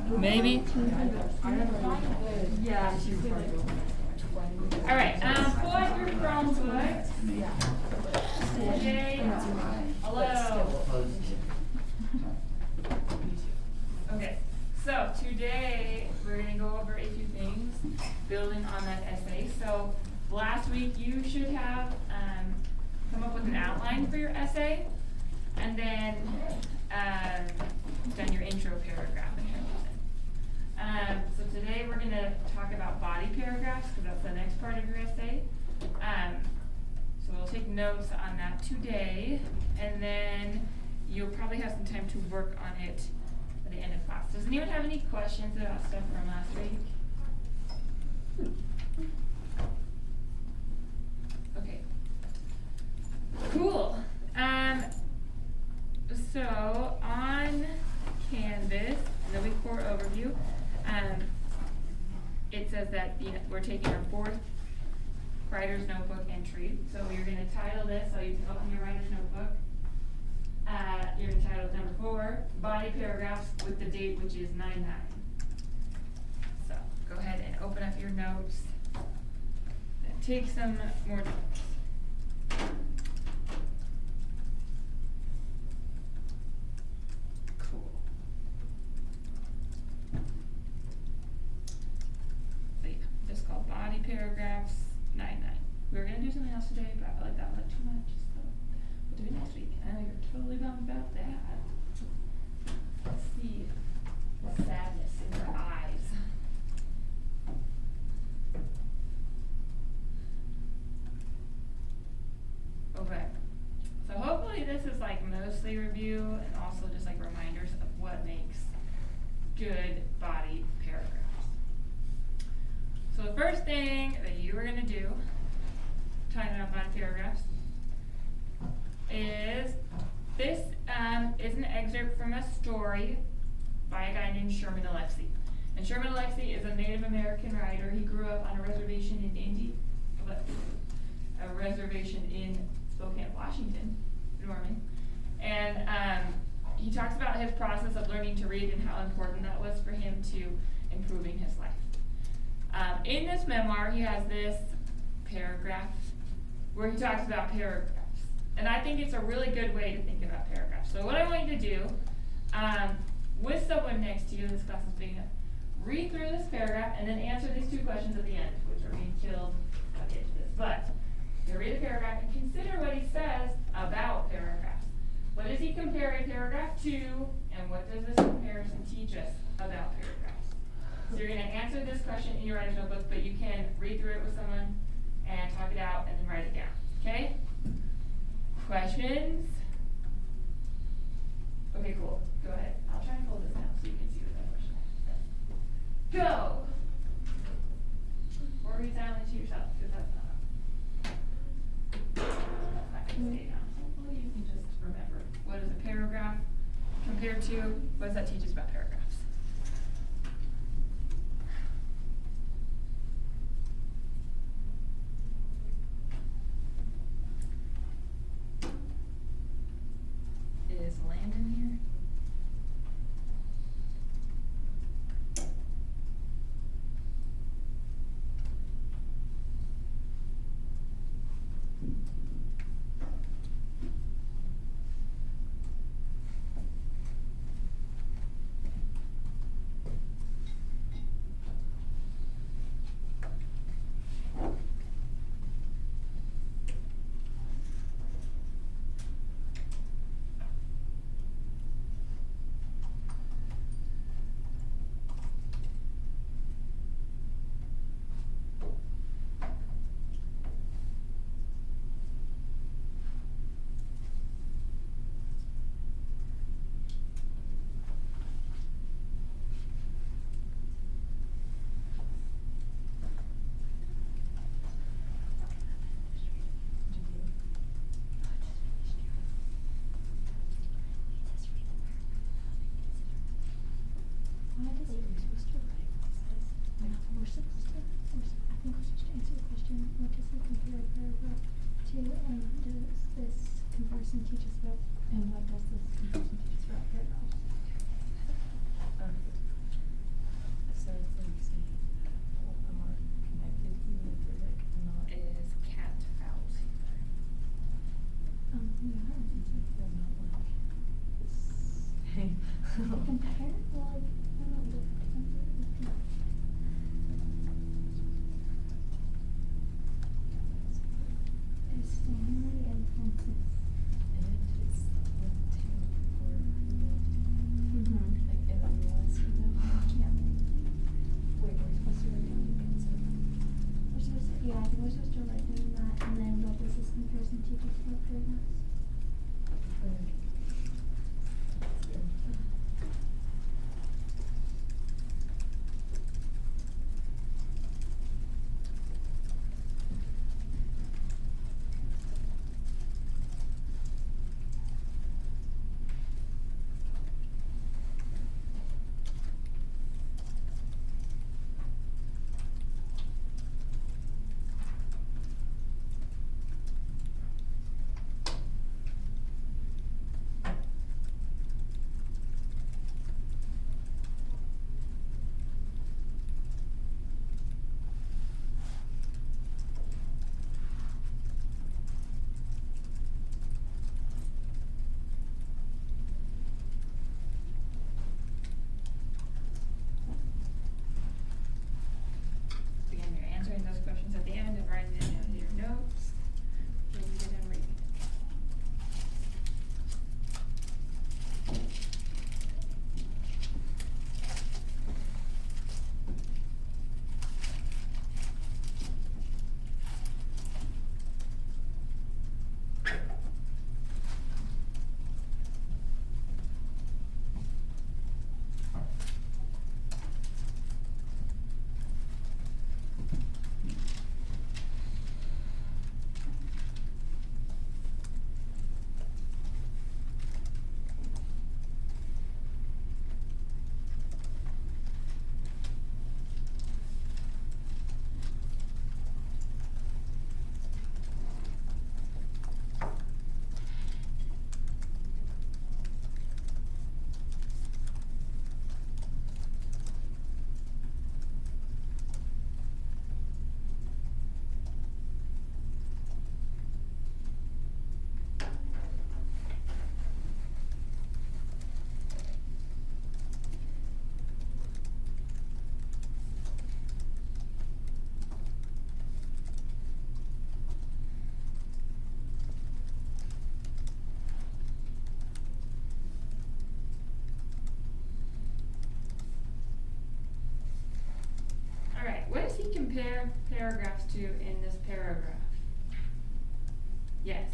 Maybe. Yeah. All right. Pull out your Chromebook. Today. Hello. Okay. So today we're going to go over a few things, building on that essay. So last week you should have come up with an outline for your essay, and then done your intro paragraph. So today we're going to talk about body paragraphs because that's the next part of your essay. So we'll take notes on that today, and then you'll probably have some time to work on it at the end of class. Does anyone have any questions about stuff from last week? Okay. Cool. So on Canvas, in the week 4 overview, it says that we're taking our 4th writer's notebook entry. So you're going to title this, so you can open your writer's notebook. You're going to title number 4, body paragraphs with the date, which is 9/9. So go ahead and open up your notes. Then take some more notes. Cool. So yeah, just called body paragraphs 9/9. We were going to do something else today, but I felt like that was like too much. So we'll do it next week. I know you're totally bummed about that. Let's see the sadness in your eyes. Okay. So hopefully this is like mostly review and also just like reminders of what makes good body paragraphs. So the first thing that you are going to do, talking about body paragraphs, is this is an excerpt from a story by a guy named Sherman Alexie. And Sherman Alexie is a Native American writer. He grew up on a reservation in Spokane, Washington, Norman. And he talks about his process of learning to read and how important that was for him to improving his life. In this memoir, he has this paragraph where he talks about paragraphs. And I think it's a really good way to think about paragraphs. So what I want you to do, with someone next to you, this class is being read through this paragraph and then answer these 2 questions at the end, which are being killed at the end of this. But you read the paragraph and consider what he says about paragraphs. What does he compare a paragraph to, and what does this comparison teach us about paragraphs? So you're going to answer this question in your writer's notebook, but you can read through it with someone and talk it out and then write it down. Okay? Questions? Okay, cool. Go ahead. I'll try and hold this now so you can see what that question is. Go! Or read silently to yourself, because that's not going to stay down. Hopefully you can just remember. What is a paragraph compared to? What does that teach us about paragraphs? Is Landon here? comparison teach us about, and what does this comparison teach us about paragraphs? comparison teaches about paragraphs. Again, you're answering those questions at the end and writing it down in your notes. Read it and read it. Alright, what does he compare paragraphs to in this paragraph? Yes.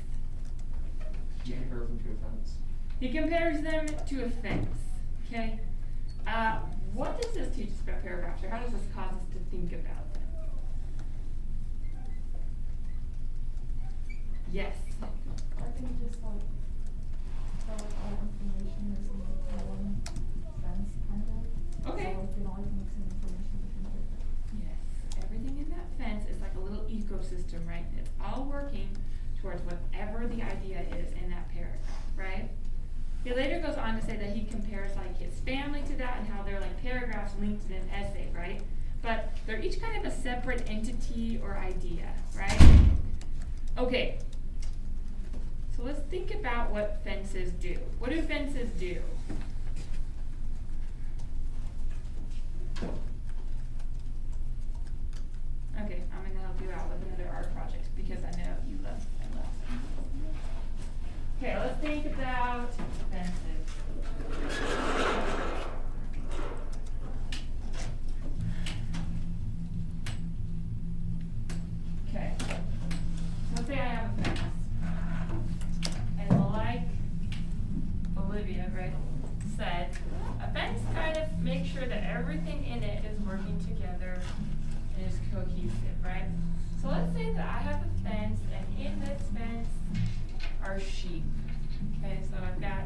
He compares them to a fence. He compares them to a fence, okay? What does this teach us about paragraphs, or how does this cause us to think about them? Yes. I think just like, so like all information is in one fence kind of. Okay. So like it always makes some information between different. Yes, everything in that fence is like a little ecosystem, right? It's all working towards whatever the idea is in that paragraph, right? He later goes on to say that he compares like his family to that and how they're like paragraphs linked in an essay, right? But they're each kind of a separate entity or idea, right? Okay, so let's think about what fences do. What do fences do? Okay, I'm gonna help you out with another art project because I know you love fences. Okay, let's think about fences. Okay, let's say I have a fence. And like Olivia, right, said, a fence kind of makes sure that everything in it is working together and is cohesive, right? So let's say that I have a fence, and in this fence are sheep. Okay, so I've got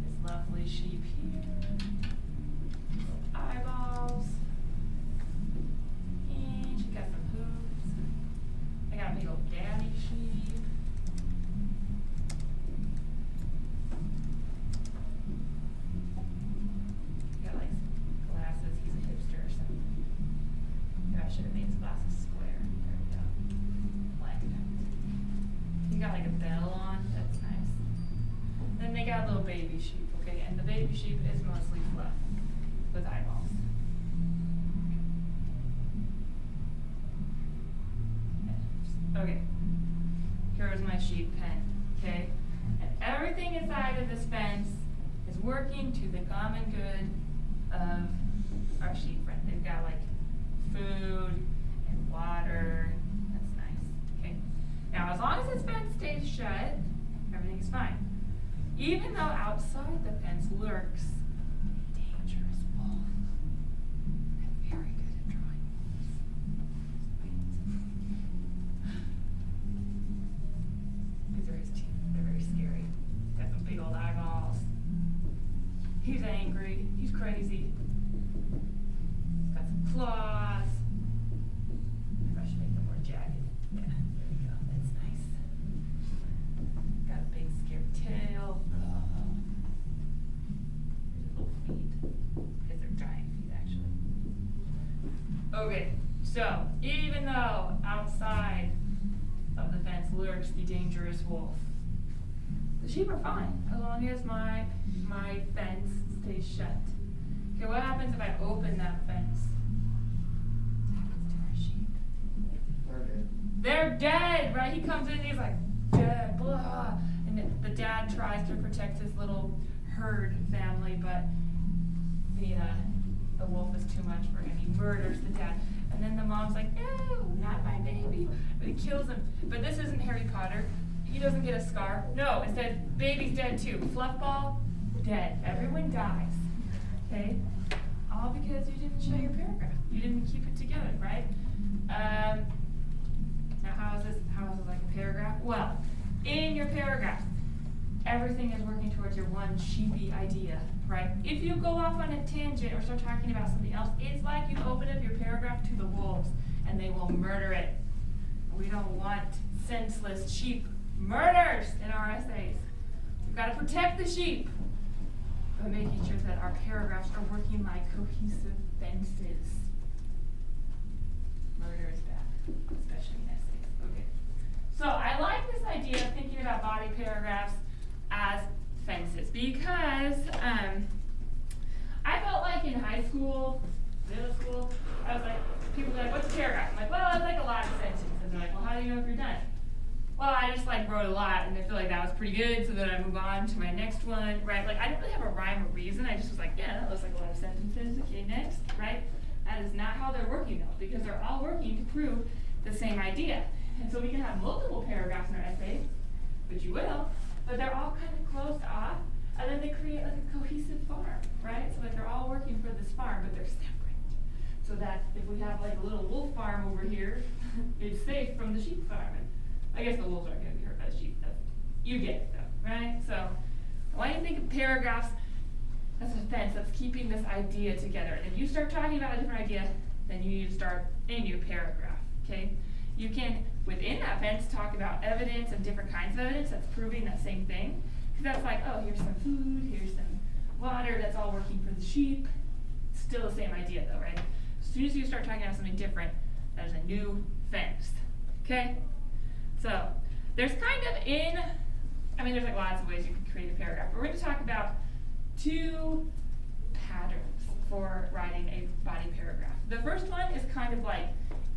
this lovely sheep here, little eyeballs, and she got some hooves. I got a big old daddy sheep. Got like some glasses. He's a hipster or something. Maybe I should have made his glasses square. There we go. Like that. He got like a bell on. That's nice. Then they got a little baby sheep, okay? And the baby sheep is mostly fluff with eyeballs. Okay. Here's my sheep pen, okay? And everything inside of this fence is working to the common good of our sheep friend. They've got like food and water. That's nice, okay? Now, as long as even though outside the fence lurks a dangerous wolf. I'm very good at drawing wolves. These are his teeth. They're very scary. Got some big old eyeballs. He's angry. He's crazy. He's got some claws. Maybe I should make them more jagged. Yeah, there we go. That's nice. Got a big scary tail. Here's his little feet. Because they're giant feet, actually. Okay, so even though outside of the fence lurks the dangerous wolf, the sheep are fine as long as my fence stays shut. Okay, what happens if I open that fence? What happens to our sheep? They're dead. They're dead, right? He comes in and he's like, dead, blah. And the dad tries to protect his little herd family, but the wolf is too much for him. He murders the dad. And then the mom's like, no, not my baby. But he kills him. But this isn't Harry Potter. He doesn't get a scar. No, instead, baby's dead too. Fluffball, dead. Everyone dies. Okay? All because you didn't show your paragraph. You didn't keep it together, right? Now how is this like a paragraph? Well, in your paragraph, everything is working towards your one sheepy idea, right? If you go off on a tangent or start talking about something else, it's like you open up your paragraph to the wolves and they will murder it. We don't want senseless sheep murders in our essays. We've got to protect the sheep by making sure that our paragraphs are working like cohesive fences. Murder is bad, especially in essays. Okay. So I like this idea of thinking about body paragraphs as fences because I felt like in high school, middle school, I was like, people were like, what's a paragraph? I'm like, well, it's like a lot of sentences. And they're like, well, how do you know if you're done? Well, I just like wrote a lot and I feel like that was pretty good, so then I move on to my next one, right? Like I didn't really have a rhyme or reason. I just was like, yeah, that looks like a lot of sentences. Okay, next, right? That is not how they're working though, because they're all working to prove the same idea. And so we can have multiple paragraphs in our essay, which you will, but they're all kind of closed off, and then they create like a cohesive farm, right? So like they're all working for this farm, but they're separate. So that if we have like a little wolf farm over here, it's safe from the sheep farm. And I guess the wolves aren't going to be hurt by the sheep. You get it though, right? So I want you to think of paragraphs as a fence that's keeping this idea together. And if you start talking about a different idea, then you need to start a new paragraph, okay? You can, within that fence, talk about evidence and different kinds of evidence that's proving that same thing. Because that's like, oh, here's some food, here's some water, that's all working for the sheep. Still the same idea though, right? As soon as you start talking about something different, that is a new fence, okay? So, there's kind of there's like lots of ways you can create a paragraph. But we're going to talk about two patterns for writing a body paragraph. The first one is kind of like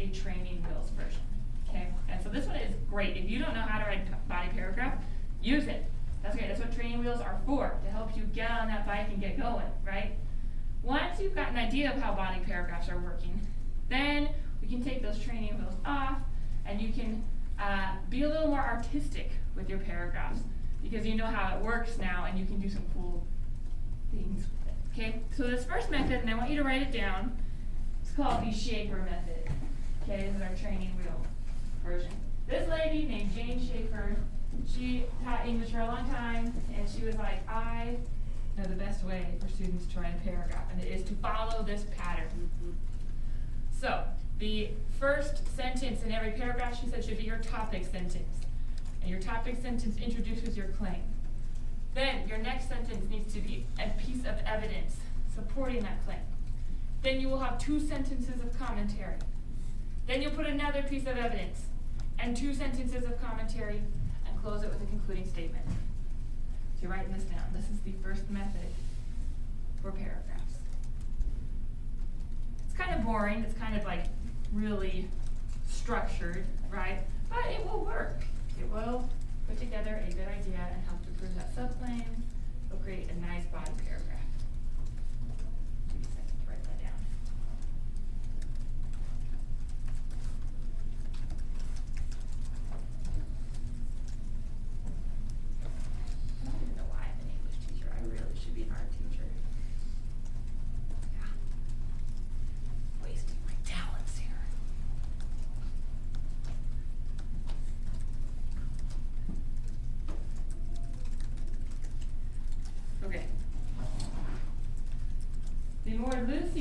a training wheels version, okay? And so this one is great. If you don't know how to write a body paragraph, use it. That's great. That's what training wheels are for, to help you get on that bike and get going, right? Once you've got an idea of how body paragraphs are working, then we can take those training wheels off and you can be a little more artistic with your paragraphs because you know how it works now and you can do some cool things with it, okay? So this first method, and I want you to write it down, it's called the Schaefer method, okay? This is our training wheel version. This lady named Jane Schaefer, she taught English for a long time, and she was like, I know the best way for students to write a paragraph, and it is to follow this pattern. So, the first sentence in every paragraph, she said, should be your topic sentence. And your topic sentence introduces your claim. Then, your next sentence needs to be a piece of evidence supporting that claim. Then you will have two sentences of commentary. Then you'll put another piece of evidence and two sentences of commentary and close it with a concluding statement. So you're writing this down. This is the first method for paragraphs. It's kind of boring. It's kind of like really structured, right? But it will work. It will put together a good idea and help to prove that subclaim. It'll create a nice body paragraph. Give me a second to write that down. I don't even know why I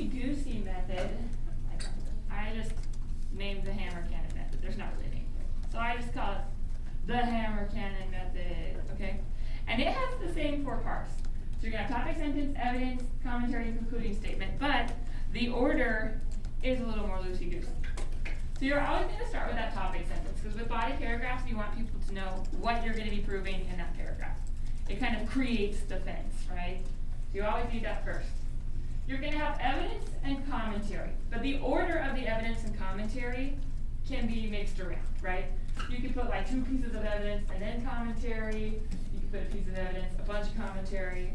loosey-goosey method, like, I just named the hammer cannon method, there's not really a name for it. So I just call it the hammer cannon method, okay? And it has the same 4 parts. So you're gonna have topic, sentence, evidence, commentary, and concluding statement, but the order is a little more loosey-goosey. So you're always gonna start with that topic sentence, because with body paragraphs, you want people to know what you're gonna be proving in that paragraph. It kind of creates defense, right? So you always need that first. You're gonna have evidence and commentary, but the order of the evidence and commentary can be mixed around, right? You could put like 2 pieces of evidence and then commentary. You could put a piece of evidence, a bunch of commentary,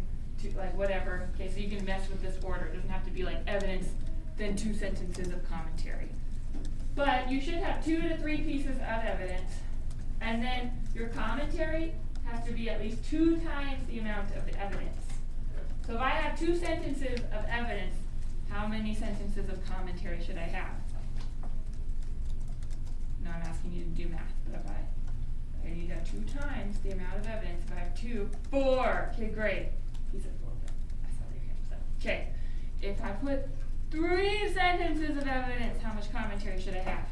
like whatever. Okay, so you can mess with this order. It doesn't have to be like evidence, then 2 sentences of commentary. But you should have 2 to 3 pieces of evidence, and then your commentary has to be at least 2 times the amount of the evidence. So if I have 2 sentences of evidence, how many sentences of commentary should I have? No, I'm asking you to do math, but if I need to have 2 times the amount of evidence. If I have 2, 4. Okay, great. He said 4, but I saw your hand. So, okay. If I put 3 sentences of evidence, how much commentary should I have?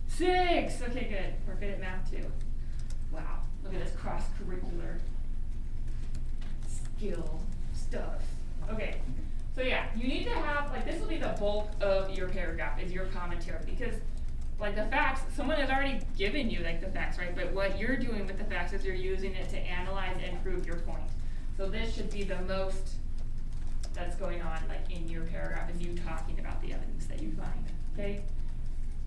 6. Okay, good. We're good at math too. Wow. Look at this cross-curricular skill stuff. Okay. So yeah, you need to have, like, this will be the bulk of your paragraph, is your commentary, because, like, the facts, someone has already given you, like, the facts, right? But what you're doing with the facts is you're using it to analyze and prove your point. So this should be the most that's going on, like, in your paragraph, is you talking about the evidence that you find, okay?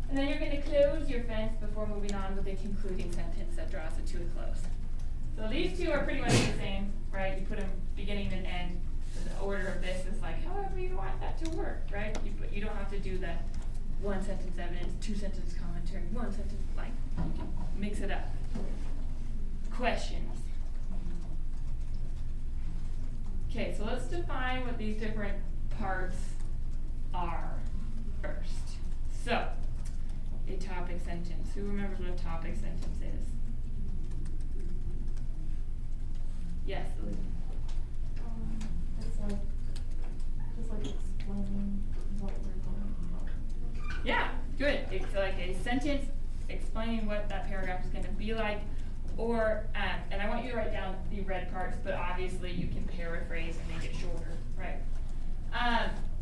And then you're gonna close your fence before moving on with a concluding sentence that draws it to a close. So these 2 are pretty much the same, right? You put them beginning and end. The order of this is like however you want that to work, right? You don't have to do the 1 sentence evidence, 2 sentence commentary, 1 sentence, like, you can mix it up. Questions? Okay, so let's define what these different parts are first. So, a topic sentence. Who remembers what a topic sentence is? Yes, Elizabeth. It's like, just like explaining what we're going about. Yeah, good. It's like a sentence explaining what that paragraph is going to be like, or, and I want you to write down the red parts, but obviously you can paraphrase and make it shorter, right?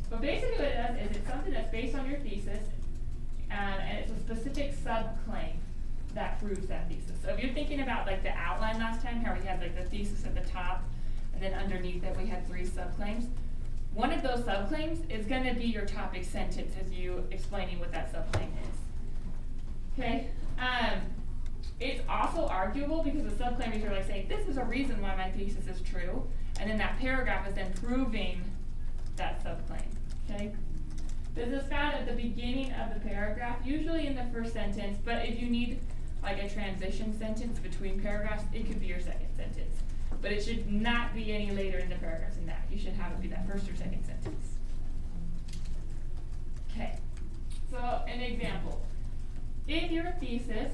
But basically what it does is it's something that's based on your thesis, and it's a specific subclaim that proves that thesis. So if you're thinking about like the outline last time, how we had like the thesis at the top, and then underneath it we had 3 subclaims. One of those subclaims is going to be your topic sentence as you explaining what that subclaim is. Okay? It's also arguable because the subclaims are like saying, this is a reason why my thesis is true, and then that paragraph is then proving that subclaim. Okay? This is found at the beginning of the paragraph, usually in the first sentence, but if you need like a transition sentence between paragraphs, it could be your second sentence. But it should not be any later in the paragraph than that. You should have it be that first or second sentence. Okay, so an example. If your thesis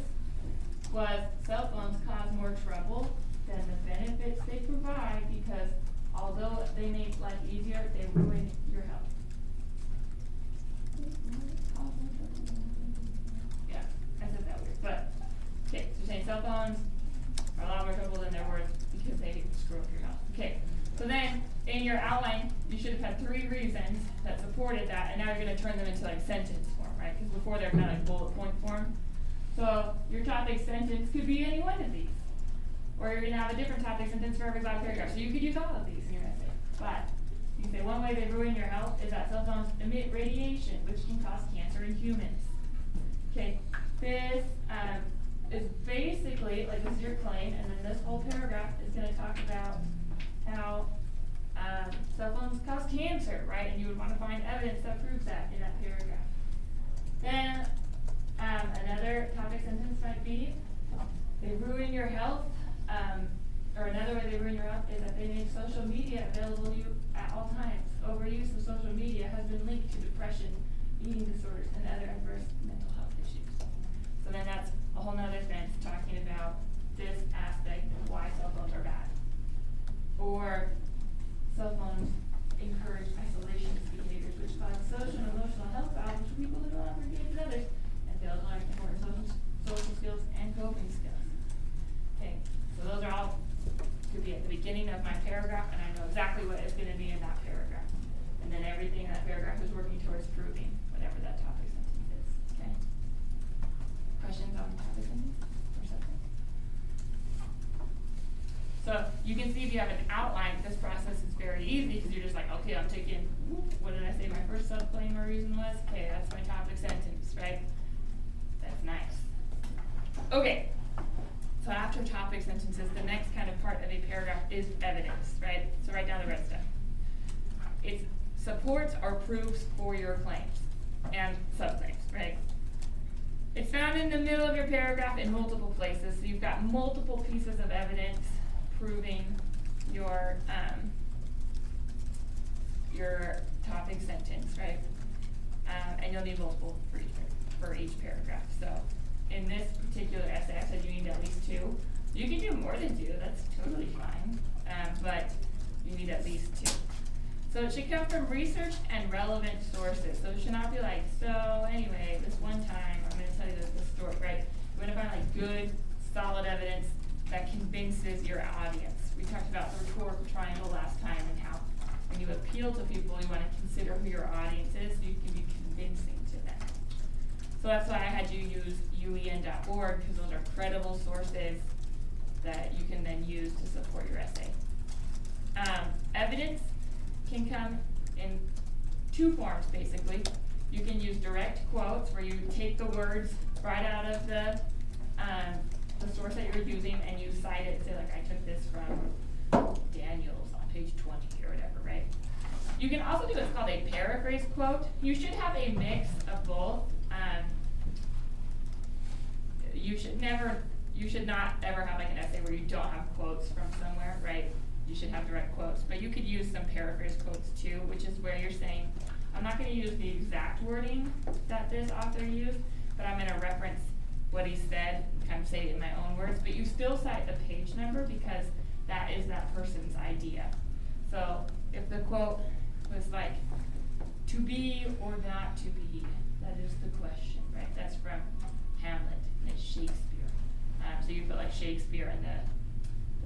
was cell phones cause more trouble than the benefits they provide because although they make life easier, they ruin your health. Yeah, I said that weird, but okay, so you're saying cell phones are a lot more trouble than they're worth because they screw up your health. Okay, so then in your outline, you should have had 3 reasons that supported that, and now you're going to turn them into like sentence form, right? Because before they're kind of like bullet point form. So your topic sentence could be any one of these, or you're going to have a different topic sentence for every 5 paragraphs. So you could use all of these in your essay. But you can say one way they ruin your health is that cell phones emit radiation, which can cause cancer in humans. Okay, this is basically, like this is your claim, and then this whole paragraph is going to talk about how cell phones cause cancer, right? And you would want to find evidence that proves that in that paragraph. Then another topic sentence might be, they ruin your health, or another way they ruin your health is that they make social media available to you at all times. Overuse of social media has been linked to depression, eating disorders, and other adverse mental health issues. So then that's a whole nother sentence talking about this aspect of why cell phones are bad. Or cell phones encourage isolation. You can see if you have an outline, this process is very easy, because you're just like, okay, I'm taking, what did I say my first subclaim or reason was? Okay, that's my topic sentence, right? That's nice. Okay, so after topic sentences, the next kind of part of a paragraph is evidence, right? So write down the red stuff. It's supports or proofs for your claims and subclaims, right? It's found in the middle of your paragraph in multiple places, so you've got multiple pieces of evidence proving your topic sentence, right? And you'll need multiple for each paragraph. So in this particular essay, I said you need at least 2. You can do more than 2, that's totally fine, but you need at least 2. So it should come from research and relevant sources. So it should not be like, so anyway, this one time, I'm gonna tell you this story, right? You wanna find like good, solid evidence that convinces your audience. We talked about the rhetorical triangle last time and how when you appeal to people, you wanna consider who your audience is so you can be convincing to them. So that's why I had you use UEN.org, because those are credible sources that you can then use to support your essay. Evidence can come in 2 forms, basically. You can use direct quotes, where you take the words right out of the source that you're using, and you cite it, say like, I took this from Daniels on page 20 or whatever, right? You can also do what's called a paraphrase quote. You should have a mix of both. You should not ever have like an essay where you don't have quotes from somewhere, right? You should have direct quotes, but you could use some paraphrase quotes too, which is where you're saying, I'm not gonna use the exact wording that this author used, but I'm gonna reference what he said, kind of say it in my own words, but you still cite the page number because that is that person's idea. So if the quote was like, to be or not to be, that is the question, right? That's from Hamlet, and it's Shakespeare. So you put like Shakespeare in the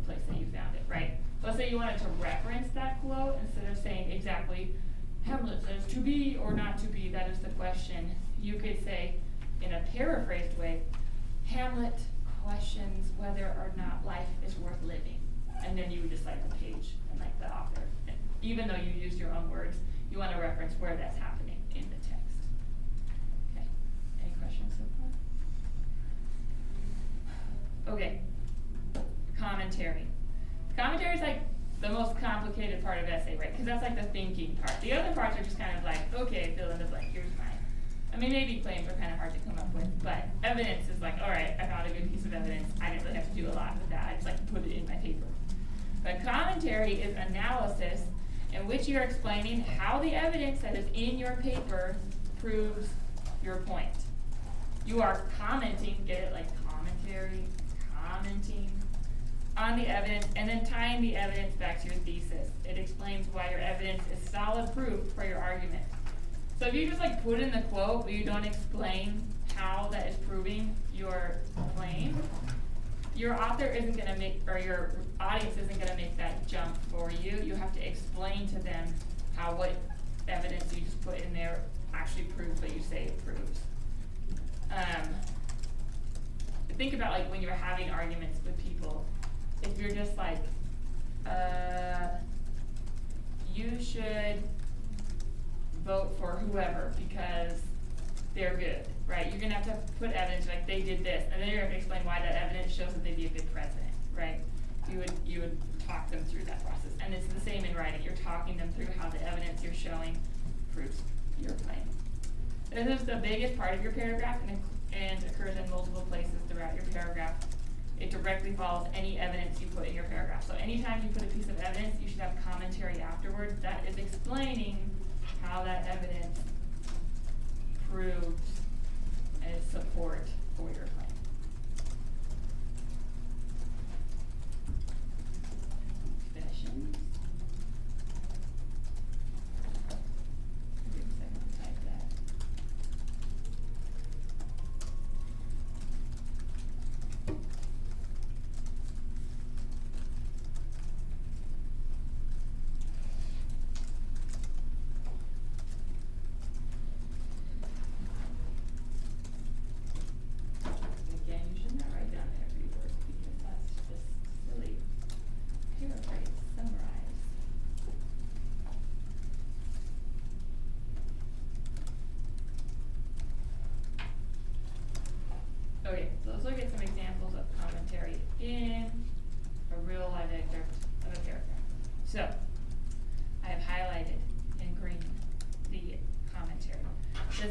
place that you found it, right? Let's say you wanted to reference that quote instead of saying exactly, Hamlet says to be or not to be, that is the question. You could say, in a paraphrased way, Hamlet questions whether or not life is worth living. And then you would just cite the page and like the author. And even though you used your own words, you want to reference where that's happening in the text. Okay, any questions so far? Okay, commentary. Commentary is like the most complicated part of essay, right? Because that's like the thinking part. The other parts are just kind of like, okay, fill in the blank, here's mine. I mean, maybe claims are kind of hard to come up with, but evidence is like, all right, I found a good piece of evidence. I didn't really have to do a lot with that. I just like put it in my paper. But commentary is analysis in which you're explaining how the evidence that is in your paper proves your point. You are commenting, get it, like commentary, commenting on the evidence, and then tying the evidence back to your thesis. It explains why your evidence is solid proof for your argument. So if you just like put in the quote, but you don't explain how that is proving your claim, your author isn't gonna make, or your audience isn't gonna make that jump for you. You have to explain to them how what evidence you just put in there actually proves what you say it proves. Think about like when you're having arguments with people, if you're just like, you should vote for whoever because they're good, right? You're gonna have to put evidence like they did this, and then you're gonna explain why that evidence shows that they'd be a good president, right? You would talk them through that process, and it's the same in writing. You're talking them through how the evidence you're showing proves your claim. This is the biggest part of your paragraph, and occurs in multiple places throughout your paragraph. It directly follows any evidence you put in your paragraph. So anytime you put a piece of evidence, you should have commentary afterwards that is explaining how that evidence proves and is support for your claim. Definitions. Give me a second to type that.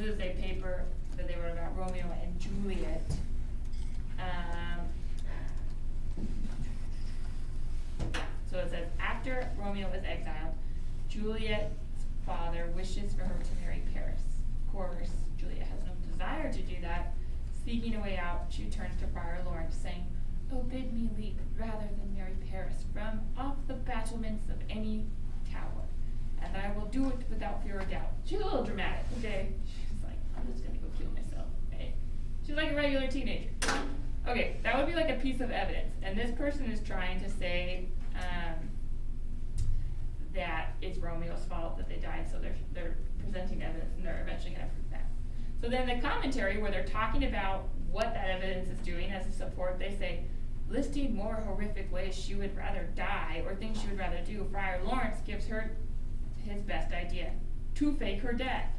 this is a paper that they wrote about Romeo and Juliet. So it says, after Romeo is exiled, Juliet's father wishes for her to marry Paris. Of course, Juliet has no desire to do that. Seeking a way out, she turns to Friar Lawrence, saying, "Oh, bid me leap rather than marry Paris from off the battlements of any tower, and I will do it without fear or doubt." She's a little dramatic, okay? She's like, I'm just gonna go kill myself, okay? She's like a regular teenager. Okay, that would be like a piece of evidence, and this person is trying to say, that it's Romeo's fault that they died, so they're presenting evidence, and they're eventually gonna prove that. So then the commentary, where they're talking about what that evidence is doing as a support, they say, listing more horrific ways she would rather die or things she would rather do, Friar Lawrence gives her his best idea, to fake her death.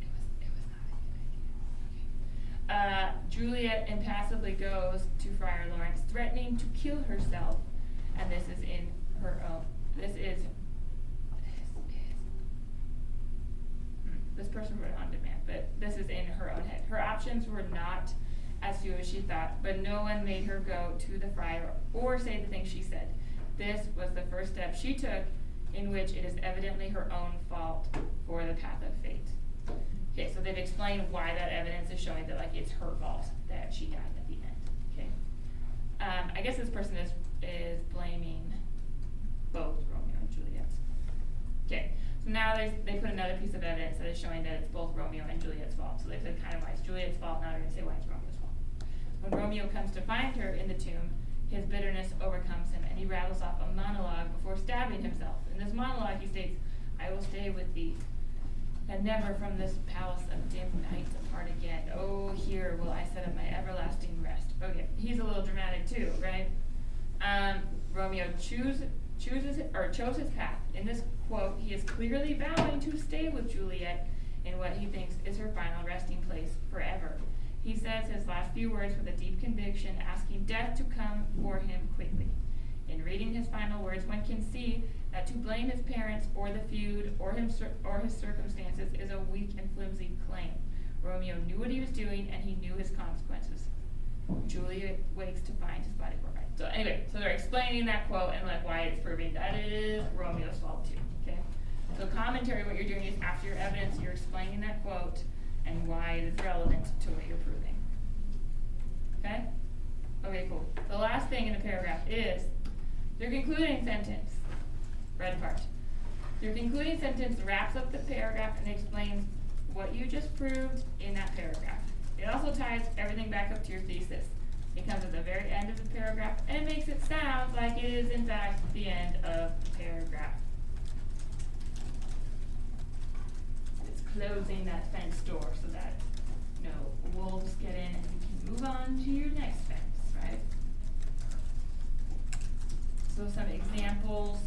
It was not a good idea. Okay. Juliet impassively goes to Friar Lawrence, threatening to kill herself, and this is in her own, this person wrote it on demand, but this is in her own head. Her options were not as few as she thought, but no one made her go to the friar or say the things she said. This was the first step she took, in which it is evidently her own fault for the path of fate. Okay, so they've explained why that evidence is showing that, like, it's her fault that she died at the end. Okay, I guess this person is blaming both Romeo and Juliet. Okay, so now they put another piece of evidence that is showing that it's both Romeo and Juliet's fault. So they said kind of why it's Juliet's fault, now they're going to say why it's Romeo's fault. When Romeo comes to find her in the tomb, his bitterness overcomes him, and he rattles off a monologue before stabbing himself. In this monologue, he states, "I will stay with thee, and never from this palace of dim night depart again. Oh, here will I set up my everlasting rest." Okay, he's a little dramatic too, right? Romeo chose his path. In this quote, he is clearly vowing to stay with Juliet in what he thinks is her final resting place forever. He says his last few words with a deep conviction, asking death to come for him quickly. In reading his final words, one can see that to blame his parents or the feud or his circumstances is a weak and flimsy claim. Romeo knew what he was doing, and he knew his consequences. Juliet wakes to find his body buried. So anyway, so they're explaining that quote and like why it's proving that it is Romeo's fault too. Okay. So commentary, what you're doing is after your evidence, you're explaining that quote and why it is relevant to what you're proving. Okay? Okay, cool. The last thing in the paragraph is your concluding sentence. Red part. Your concluding sentence wraps up the paragraph and explains what you just proved in that paragraph. It also ties everything back up to your thesis. It comes at the very end of the paragraph, and it makes it sound like it is in fact the end of the paragraph. It's closing that fence door so that no wolves get in and you can move on to your next fence, right? So some examples.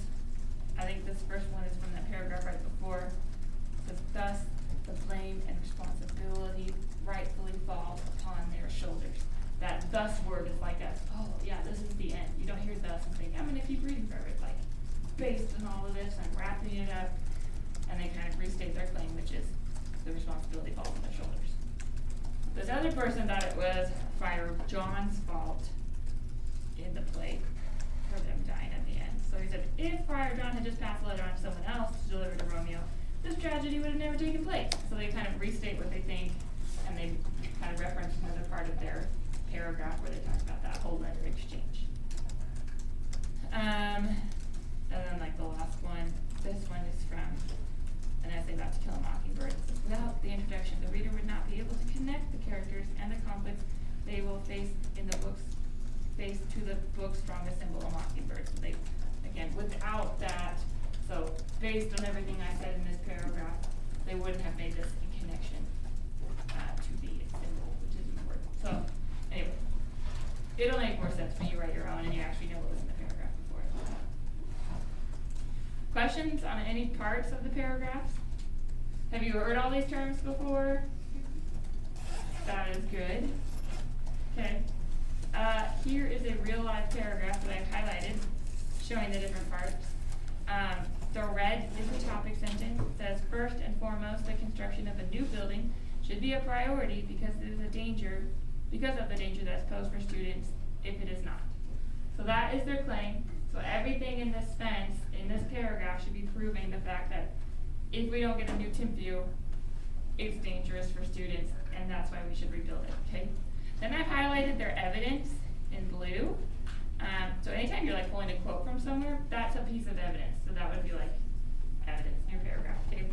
I think this first one is from that paragraph right before. It says, "Thus the blame and responsibility rightfully falls upon their shoulders." That "thus" word is like oh yeah, this is the end. You don't hear "thus" and think, I'm gonna keep reading forever. It's like, based on all of this, I'm wrapping it up, and they kind of restate their claim, which is the responsibility falls on their shoulders. This other person thought it was Friar John's fault in the play for them dying at the end. So he said, if Friar John had just passed a letter on to someone else to deliver to Romeo, this tragedy would have never taken place. So they kind of restate what they think, and they kind of reference another part of their paragraph where they talk about that whole letter exchange. And then like the last one, this one is from an essay about To Kill a Mockingbird. It says, without the introduction, the reader would not be able to connect the characters and the conflicts they will face in the book's to the book's strongest symbol, a mockingbird. So they, again, without that, so based on everything I said in this paragraph, they wouldn't have made this in connection to the symbol, which is important. So anyway, it'll make more sense when you write your own and you actually know what was in the paragraph before it. Questions on any parts of the paragraphs? Have you heard all these terms before? That is good. Okay. Here is a real life paragraph that I've highlighted showing the different parts. The red is the topic sentence. It says, first and foremost, the construction of a new building should be a priority because it is a danger, because of the danger that's posed for students if it is not. So that is their claim. So everything in this fence, in this paragraph, should be proving the fact that if we don't get a new Timp view, it's dangerous for students, and that's why we should rebuild it, okay? Then I've highlighted their evidence in blue. So anytime you're like pulling a quote from somewhere, that's a piece of evidence. So that would be like evidence in your paragraph, okay?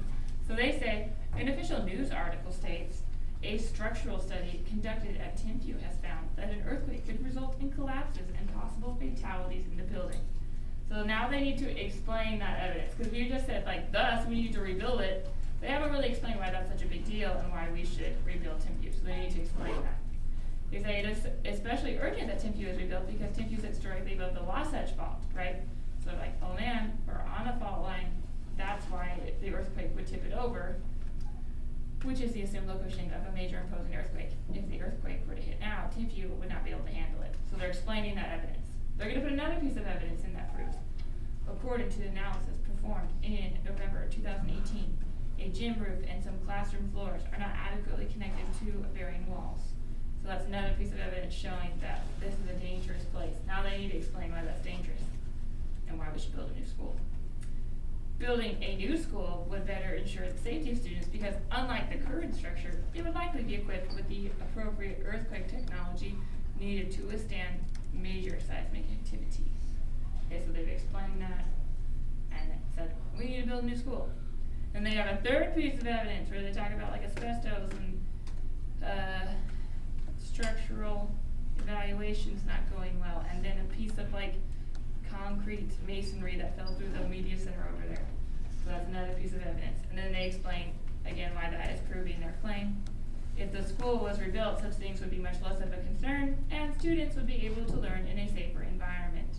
So they say, an official news article states, a structural study conducted at Timpview has found that an earthquake could result in collapses and possible fatalities in the building. So now they need to explain that evidence, because if you just said like, thus, we need to rebuild it, they haven't really explained why that's such a big deal and why we should rebuild Timpview, so they need to explain that. They say it is especially urgent that Timpview is rebuilt because Timpview sits directly above the Wasatch Fault, right? So like, oh man, we're on a fault line, that's why the earthquake would tip it over, which is the assumed location of a major imposing earthquake. If the earthquake were to hit now, Timpview would not be able to handle it. So they're explaining that evidence. They're gonna put another piece of evidence in that proves, according to the analysis performed in November 2018, a gym roof and some classroom floors are not adequately connected to varying walls. So that's another piece of evidence showing that this is a dangerous place. Now they need to explain why that's dangerous and why we should build a new school. Building a new school would better ensure the safety of students because unlike the current structure, it would likely be equipped with the appropriate earthquake technology needed to withstand major seismic activity. Okay, so they've explained that and said, we need to build a new school. And they have a third piece of evidence where they talk about like asbestos and structural evaluations not going well, and then a piece of like concrete masonry that fell through the media center over there. So that's another piece of evidence. And then they explain again why that is proving their claim. If the school was rebuilt, such things would be much less of a concern, and students would be able to learn in a safer environment.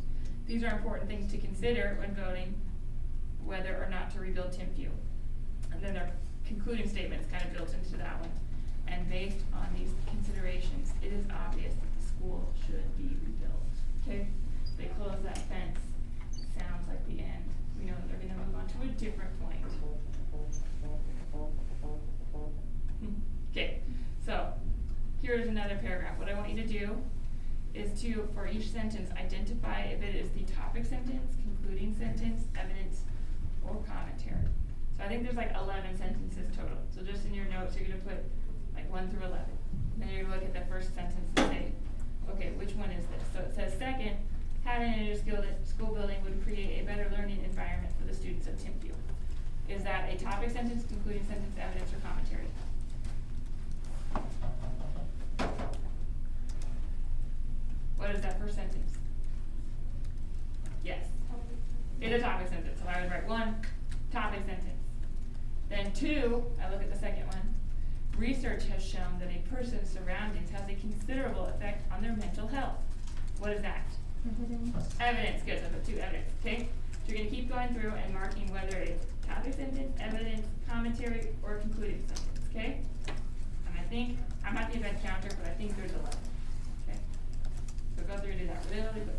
These are important things to consider when voting whether or not to rebuild Timpview. And then their concluding statement is kind of built into that one. And based on these considerations, it is obvious that the school should be rebuilt. Okay? They close that fence. It sounds like the end. We know that they're going to move on to a different point. Okay, so here's another paragraph. What I want you to do is to, for each sentence, identify if it is the topic sentence, concluding sentence, evidence, or commentary. So I think there's like 11 sentences total. So just in your notes, you're going to put like 1 through 11. Then you're going to look at the first sentence and say, okay, which one is this? So it says, second, having a new school building would create a better learning environment for the students of Timpview. Is that a topic sentence, concluding sentence, evidence, or commentary? What is that first sentence? Yes. It's a topic sentence. So I would write 1, topic sentence. Then 2, I look at the second one. Research has shown that a person's surroundings has a considerable effect on their mental health. What is that? Evidence. Evidence. Good. So I put 2 evidence. Okay. So you're going to keep going through and marking whether it's topic sentence, evidence, commentary, or concluding sentence. Okay. And I think I might be a bad counter, but I think there's 11. Okay. So go through and do that really quick.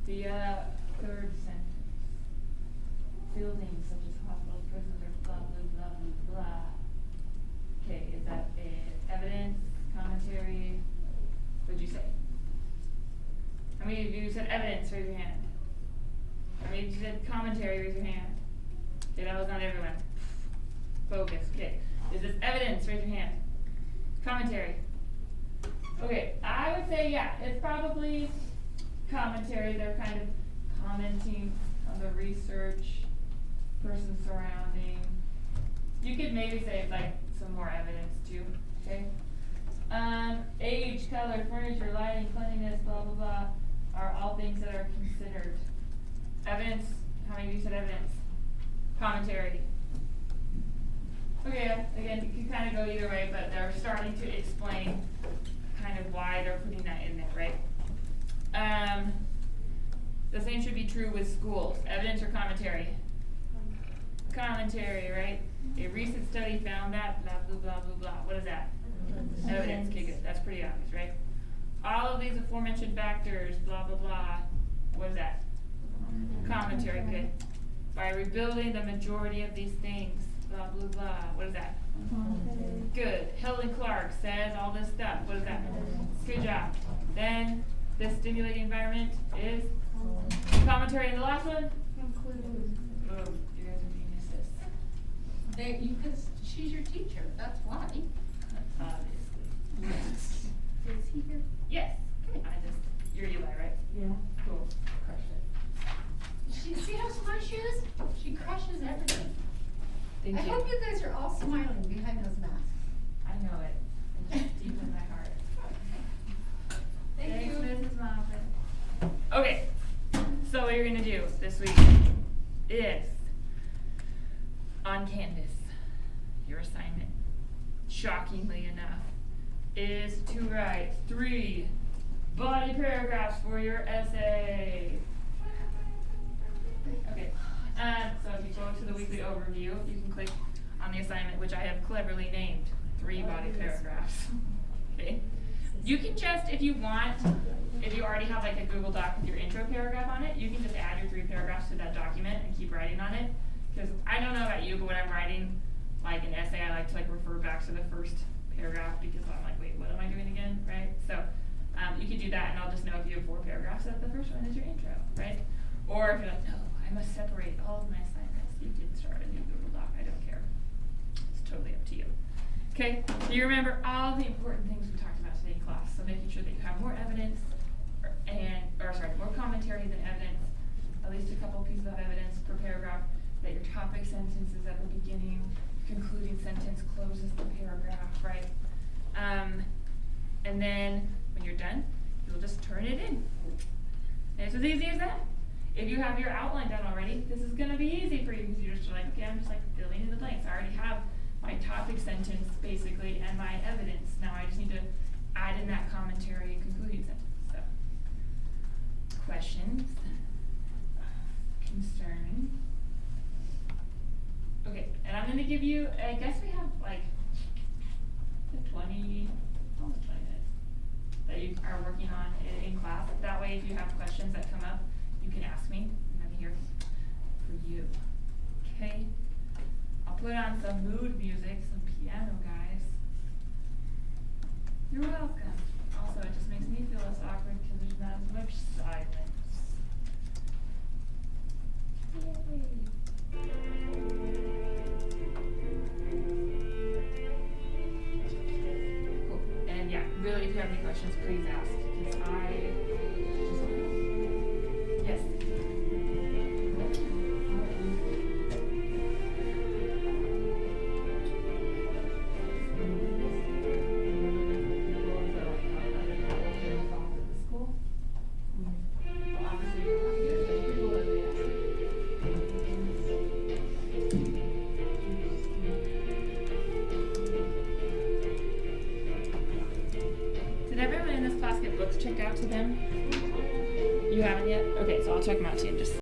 The third sentence. Buildings such as hospitals, prisons, or blah, blah, blah, blah, blah. Okay, is that evidence, commentary? What'd you say? How many of you said evidence? Raise your hand. How many of you said commentary? Raise your hand. Okay, that was not everyone. Focus, okay. Is this evidence? Raise your hand. Commentary. Okay, I would say, yeah, it's probably commentary. They're kind of commenting on the research, person surrounding. You could maybe say like some more evidence too, okay? Age, color, furniture, lighting, cleanliness, blah, blah, blah, are all things that are considered. Evidence, how many of you said evidence? Commentary. Okay, again, you can kind of go either way, but they're starting to explain kind of why they're putting that in there, right? The same should be true with schools. Evidence or commentary? Commentary, right? A recent study found that blah, blah, blah, blah, blah. What is that? Evidence. Okay, good. That's pretty obvious, right? All of these aforementioned factors, blah, blah, blah. What is that? Commentary, good. By rebuilding the majority of these things, blah, blah, blah. What is that? Good. Helen Clark says all this stuff. What is that? Good job. Then, this stimulating environment is commentary. And the last one? Conclude. Oh, you guys are geniuses. Because she's your teacher, that's why. Obviously. Is he here? Yes. You're Eli, right? Yeah. Cool. Crushed it. She, see how smart she is? She crushes everything. Thank I you. hope you guys are all smiling behind those masks. I know it. It's just deep in my heart. Thank you. Thanks, Mrs. Moffett. Okay, so what you're gonna do this week is, on Canvas, your assignment, shockingly enough, is to write 3 body paragraphs for your essay. Okay, so if you go to the weekly overview, you can click on the assignment, which I have cleverly named 3 body paragraphs. Okay? You can just, if you want, if you already have like a Google Doc with your intro paragraph on it, you can just add your 3 paragraphs to that document and keep writing on it. Because I don't know about you, but when I'm writing like an essay, I like to like refer back to the first paragraph because I'm like, wait, what am I doing again, right? So you can do that, and I'll just know if you have 4 paragraphs that the first one is your intro, right? Or if you're like, no, I must separate all of my assignments, you can start a new Google Doc. I don't care. It's totally up to you. Okay, so you remember all the important things we talked about today in class. So making sure that you have more evidence, more commentary than evidence, at least a couple pieces of evidence per paragraph, that your topic sentence is at the beginning, concluding sentence closes the paragraph, right? And then when you're done, you'll just turn it in. And it's as easy as that. If you have your outline done already, this is gonna be easy for you because you're just like, okay, I'm just like filling in the blanks. I already have my topic sentence basically and my evidence. Now I just need to add in that commentary and concluding sentence. So, questions, concerns. Okay, and I'm gonna give you, I guess we have like 20, almost 20 minutes that you are working on in class. That way, if you have questions that come up, you can ask me, and I'm here for you. Okay? I'll put on some mood music, some piano, guys. You're welcome. Also, it just makes me feel less awkward because there's not as much silence. Cool. And yeah, really, if you have any questions, please ask. Because yes. Did everyone in this class get books checked out to them? You haven't yet? Okay, so I'll check them out to you in just